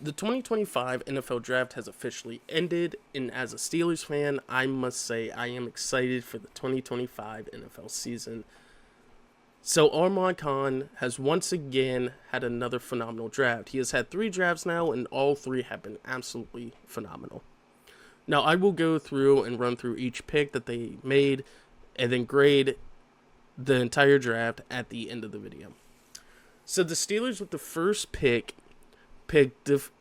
The 2025 NFL Draft has officially ended, and as a Steelers fan, I must say I am excited for the 2025 NFL season. So Armand Khan has once again had another phenomenal draft. He has had 3 drafts now, and all 3 have been absolutely phenomenal. Now, I will go through and run through each pick that they made, and then grade the entire draft at the end of the video. So the Steelers with the first picked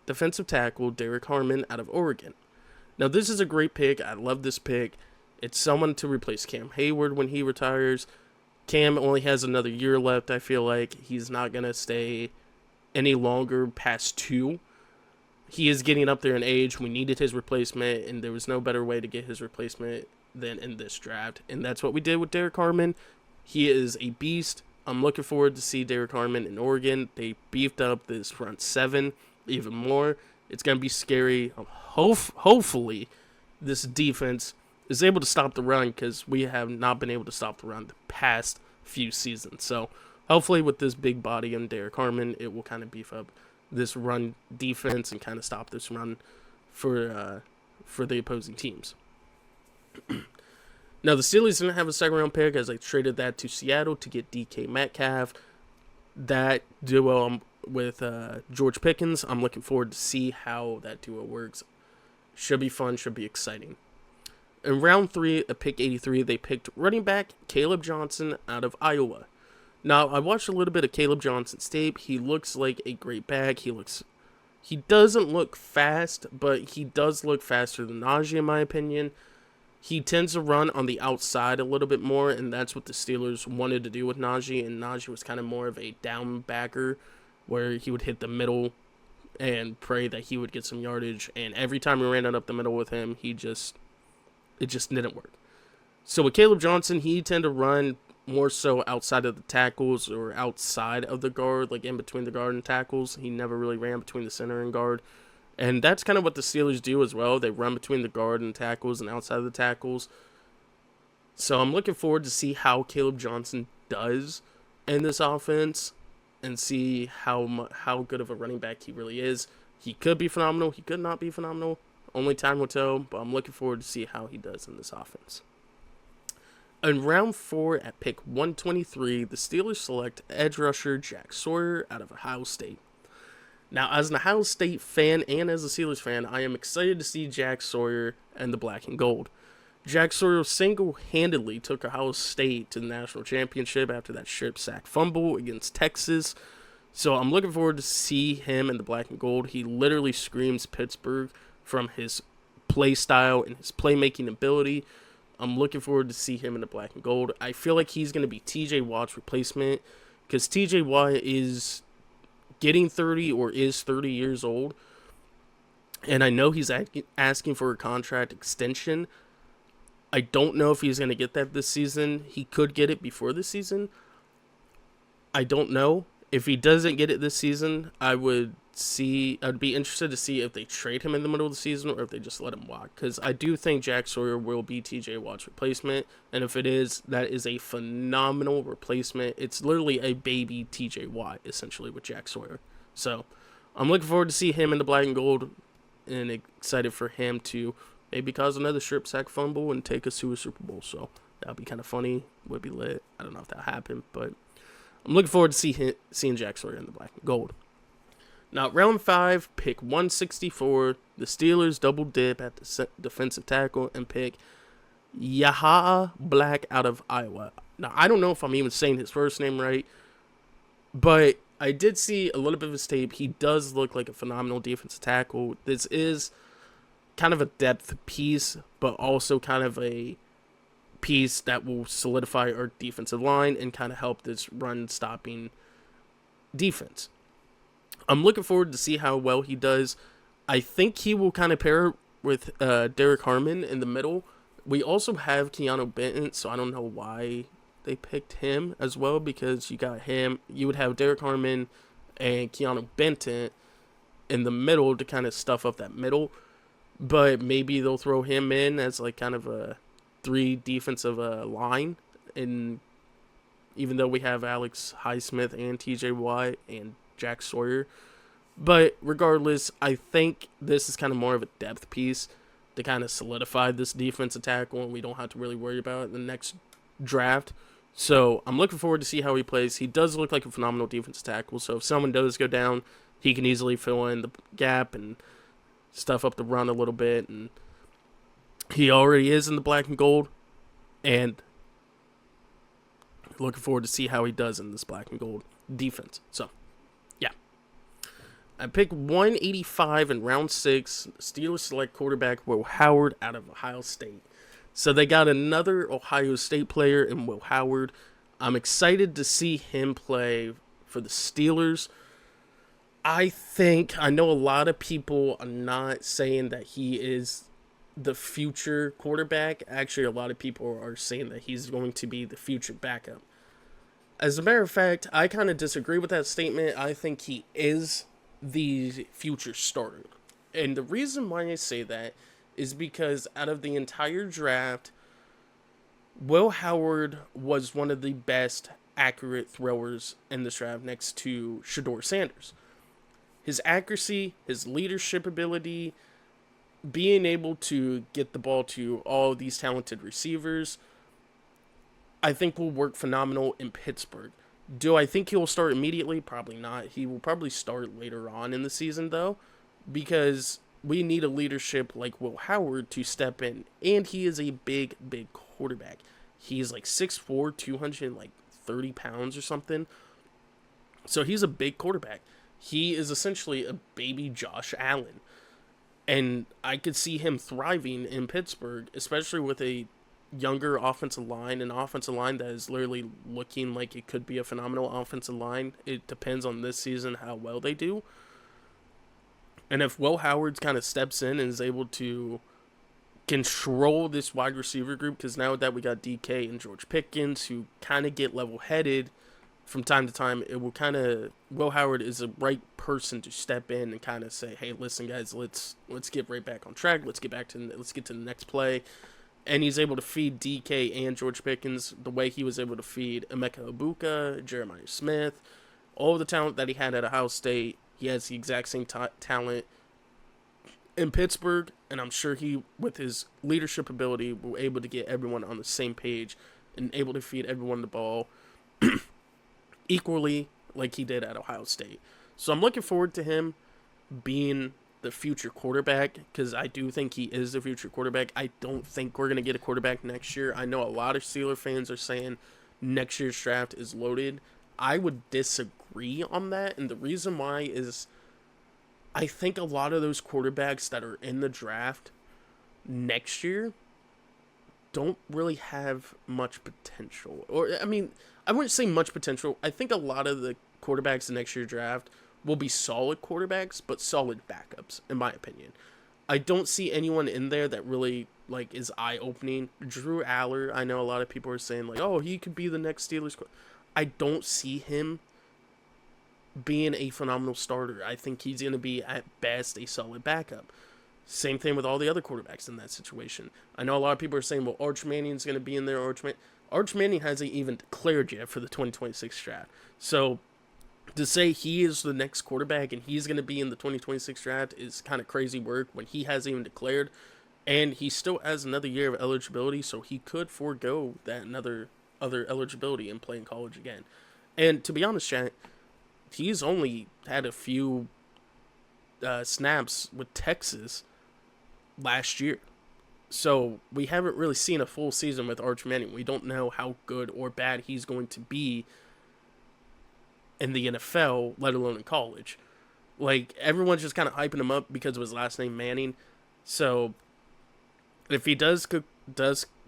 defensive tackle Derek Harmon out of Oregon. Now, this is a great pick. I love this pick. It's someone to replace Cam Hayward when he retires. Cam only has another year left. I feel like he's not going to stay any longer past 2. He is getting up there in age. We needed his replacement, and there was no better way to get his replacement than in this draft. And that's what we did with Derek Harmon. He is a beast. I'm looking forward to see Derek Harmon in Oregon. They beefed up this front 7 even more. It's going to be scary. Hopefully, this defense is able to stop the run, because we have not been able to stop the run the past few seasons. So hopefully with this big body and Derek Harmon, it will kind of beef up this run defense and kind of stop this run for the opposing teams. Now, the Steelers didn't have a second-round pick, as they traded that to Seattle to get DK Metcalf. That duo with George Pickens, I'm looking forward to see how that duo works. Should be fun, should be exciting. In round 3, at pick 83, they picked running back Caleb Johnson out of Iowa. Now, I watched a little bit of Caleb Johnson's tape. He looks like a great back. He doesn't look fast, but he does look faster than Najee, in my opinion. He tends to run on the outside a little bit more, and that's what the Steelers wanted to do with Najee. And Najee was kind of more of a down backer, where he would hit the middle and pray that he would get some yardage. And every time we ran it up the middle with him, it just didn't work. So with Caleb Johnson, he tended to run more so outside of the tackles or outside of the guard, like in between the guard and tackles. He never really ran between the center and guard. And that's kind of what the Steelers do as well. They run between the guard and tackles and outside of the tackles. So I'm looking forward to see how Caleb Johnson does in this offense and see how good of a running back he really is. He could be phenomenal. He could not be phenomenal. Only time will tell, but I'm looking forward to see how he does in this offense. In round 4 at pick 123, the Steelers select edge rusher Jack Sawyer out of Ohio State. Now, as an Ohio State fan and as a Steelers fan, I am excited to see Jack Sawyer and the black and gold. Jack Sawyer single-handedly took Ohio State to the national championship after that strip sack fumble against Texas. So I'm looking forward to see him in the black and gold. He literally screams Pittsburgh from his play style and his playmaking ability. I'm looking forward to see him in the black and gold. I feel like he's going to be TJ Watt's replacement, because TJ Watt is getting 30 or is 30 years old. And I know he's asking for a contract extension. I don't know if he's going to get that this season. He could get it before the season. I don't know. If he doesn't get it this season, I'd be interested to see if they trade him in the middle of the season or if they just let him walk. Because I do think Jack Sawyer will be TJ Watt's replacement. And if it is, that is a phenomenal replacement. It's literally a baby TJ Watt, essentially, with Jack Sawyer. So I'm looking forward to see him in the black and gold, and excited for him to maybe cause another strip sack fumble and take us to a Super Bowl. So that would be kind of funny. Would be lit. I don't know if that happened, but I'm looking forward to seeing Jack Sawyer in the black and gold. Now, round 5, pick 164, the Steelers double dip at the defensive tackle and pick Yaha'a Black out of Iowa. Now, I don't know if I'm even saying his first name right, but I did see a little bit of his tape. He does look like a phenomenal defensive tackle. This is kind of a depth piece, but also kind of a piece that will solidify our defensive line and kind of help this run-stopping defense. I'm looking forward to see how well he does. I think he will kind of pair with Derek Harmon in the middle. We also have Keanu Benton, so I don't know why they picked him as well, because you got him. You would have Derek Harmon and Keanu Benton in the middle to kind of stuff up that middle. But maybe they'll throw him in as like kind of a 3 defensive line. And even though we have Alex Highsmith and TJ Watt and Jack Sawyer, But regardless, I think this is kind of more of a depth piece to kind of solidify this defensive tackle, and we don't have to really worry about it in the next draft. So I'm looking forward to see how he plays. He does look like a phenomenal defensive tackle. So if someone does go down, he can easily fill in the gap and stuff up the run a little bit. And he already is in the black and gold, and looking forward to see how he does in this black and gold defense. So, yeah. I picked 185 in round 6. Steelers select quarterback Will Howard out of Ohio State. So they got another Ohio State player in Will Howard. I'm excited to see him play for the Steelers. I know a lot of people are not saying that he is the future quarterback. Actually, a lot of people are saying that he's going to be the future backup. As a matter of fact, I kind of disagree with that statement. I think he is the future starter. And the reason why I say that is because out of the entire draft, Will Howard was one of the best accurate throwers in this draft next to Shedeur Sanders. His accuracy, his leadership ability, being able to get the ball to all these talented receivers, I think will work phenomenal in Pittsburgh. Do I think he will start immediately? Probably not. He will probably start later on in the season, though, because we need a leadership like Will Howard to step in, and he is a big, big quarterback. He's like 6'4", 230 pounds or something. So he's a big quarterback. He is essentially a baby Josh Allen. And I could see him thriving in Pittsburgh, especially with a younger offensive line, an offensive line that is literally looking like it could be a phenomenal offensive line. It depends on this season how well they do. And if Will Howard kind of steps in and is able to control this wide receiver group, because now that we got DK and George Pickens who kind of get level-headed from time to time, it will kind of, Will Howard is the right person to step in and kind of say, hey, listen guys, let's get right back on track. Let's get to the next play. And he's able to feed DK and George Pickens the way he was able to feed Emeka Ibuka, Jeremiah Smith, all of the talent that he had at Ohio State. He has the exact same talent in Pittsburgh, and I'm sure he, with his leadership ability, will able to get everyone on the same page and able to feed everyone the ball equally like he did at Ohio State. So I'm looking forward to him being the future quarterback, because I do think he is the future quarterback. I don't think we're going to get a quarterback next year. I know a lot of Steelers fans are saying next year's draft is loaded. I would disagree on that, and the reason why is I think a lot of those quarterbacks that are in the draft next year don't really have much potential. Or, I mean, I wouldn't say much potential. I think a lot of the quarterbacks in next year's draft will be solid quarterbacks, but solid backups, in my opinion. I don't see anyone in there that really, like, is eye-opening. Drew Aller, I know a lot of people are saying, like, oh, he could be the next Steelers. I don't see him being a phenomenal starter. I think he's going to be, at best, a solid backup. Same thing with all the other quarterbacks in that situation. I know a lot of people are saying, well, Arch Manning's going to be in there. Arch Manning hasn't even declared yet for the 2026 draft. So to say he is the next quarterback and he's going to be in the 2026 draft is kind of crazy work when he hasn't even declared. And he still has another year of eligibility, so he could forego that other eligibility and play in college again. And to be honest, chat, he's only had a few snaps with Texas last year. So we haven't really seen a full season with Arch Manning. We don't know how good or bad he's going to be in the NFL, let alone in college. Like, everyone's just kind of hyping him up because of his last name, Manning. So if he does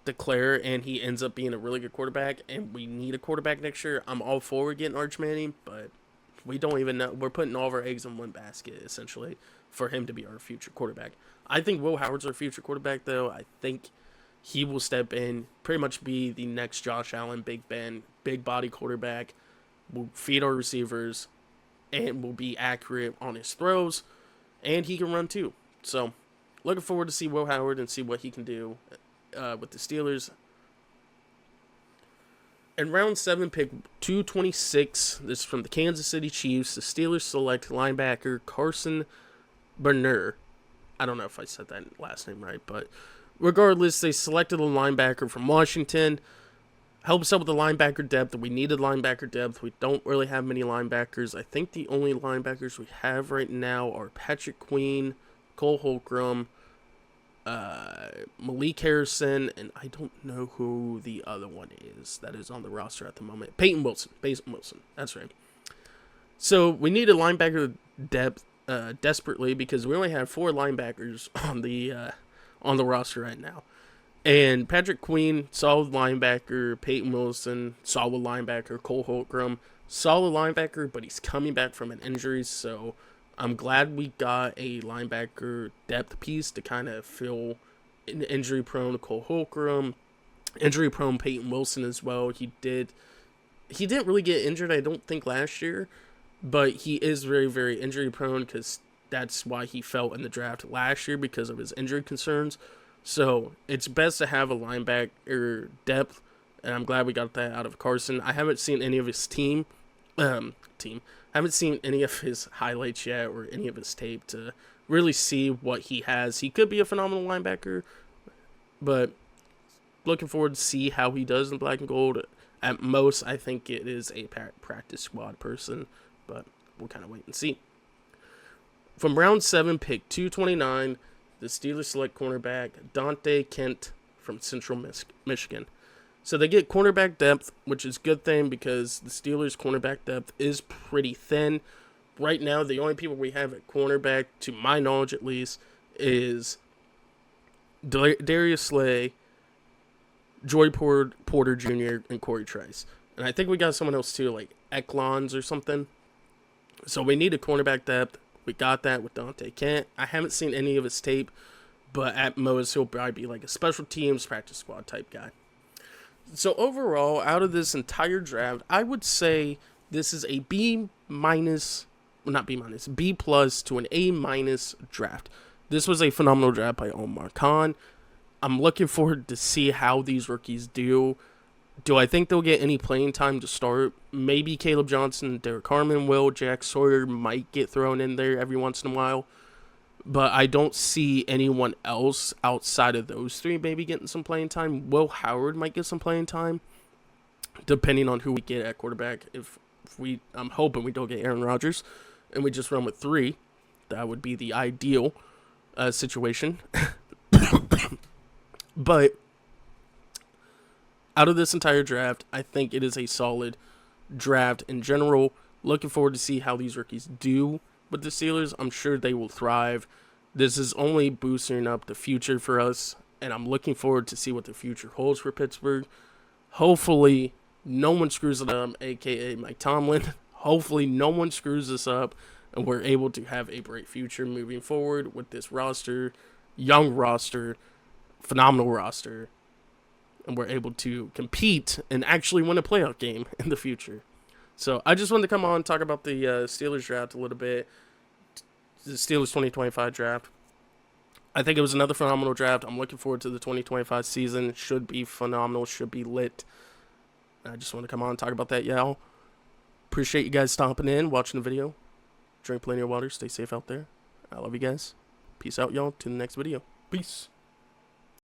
declare and he ends up being a really good quarterback and we need a quarterback next year, I'm all for getting Arch Manning, but we don't even know. We're putting all of our eggs in one basket, essentially, for him to be our future quarterback. I think Will Howard's our future quarterback, though. I think he will step in, pretty much be the next Josh Allen, Big Ben, big body quarterback, will feed our receivers, and will be accurate on his throws, and he can run too. So, looking forward to see Will Howard and see what he can do with the Steelers. In round 7, pick 226. This is from the Kansas City Chiefs. The Steelers select linebacker Carson Berner. I don't know if I said that last name right, but regardless, they selected a linebacker from Washington. Helps out with the linebacker depth. We needed linebacker depth. We don't really have many linebackers. I think the only linebackers we have right now are Patrick Queen, Cole Holcomb, Malik Harrison, and I don't know who the other one is that is on the roster at the moment. Peyton Wilson. That's right. So we needed linebacker depth desperately because we only have 4 linebackers on the roster right now. And Patrick Queen, solid linebacker. Peyton Wilson, solid linebacker. Cole Holcomb, solid linebacker, but he's coming back from an injury, so I'm glad we got a linebacker depth piece to kind of fill an injury-prone Cole Holcomb, injury-prone Peyton Wilson as well. He didn't really get injured, I don't think, last year, but he is very, very injury-prone because that's why he fell in the draft last year because of his injury concerns. So it's best to have a linebacker depth, and I'm glad we got that out of Carson. I haven't seen any of his haven't seen any of his highlights yet or any of his tape to really see what he has. He could be a phenomenal linebacker, but looking forward to see how he does in black and gold. At most, I think it is a practice squad person, but we'll kind of wait and see. From round 7, pick 229, the Steelers select cornerback Dante Kent from Central Michigan. So they get cornerback depth, which is a good thing because the Steelers' cornerback depth is pretty thin. Right now, the only people we have at cornerback, to my knowledge at least, is Darius Slay, Joy Porter Jr., and Corey Trice. And I think we got someone else too, like Eklons or something. So we need a cornerback depth. We got that with Dante Kent. I haven't seen any of his tape, but at most he'll probably be like a special teams practice squad type guy. So overall, out of this entire draft, I would say this is a B plus to an A- draft. This was a phenomenal draft by Omar Khan. I'm looking forward to see how these rookies do. Do I think they'll get any playing time to start? Maybe Caleb Johnson, Derek Harmon will. Jack Sawyer might get thrown in there every once in a while. But I don't see anyone else outside of those 3 maybe getting some playing time. Will Howard might get some playing time, depending on who we get at quarterback. I'm hoping we don't get Aaron Rodgers, and we just run with 3. That would be the ideal situation. But out of this entire draft, I think it is a solid draft in general. Looking forward to see how these rookies do with the Steelers. I'm sure they will thrive. This is only boosting up the future for us, and I'm looking forward to see what the future holds for Pittsburgh. Hopefully, no one screws it up, a.k.a. Mike Tomlin. Hopefully, no one screws this up, and we're able to have a bright future moving forward with this roster, young roster, phenomenal roster, and we're able to compete and actually win a playoff game in the future. So I just wanted to come on and talk about the Steelers draft a little bit, the Steelers 2025 draft. I think it was another phenomenal draft. I'm looking forward to the 2025 season. It should be phenomenal, should be lit. I just want to come on and talk about that, y'all. Appreciate you guys stopping in, watching the video. Drink plenty of water, stay safe out there. I love you guys. Peace out, y'all. To the next video. Peace.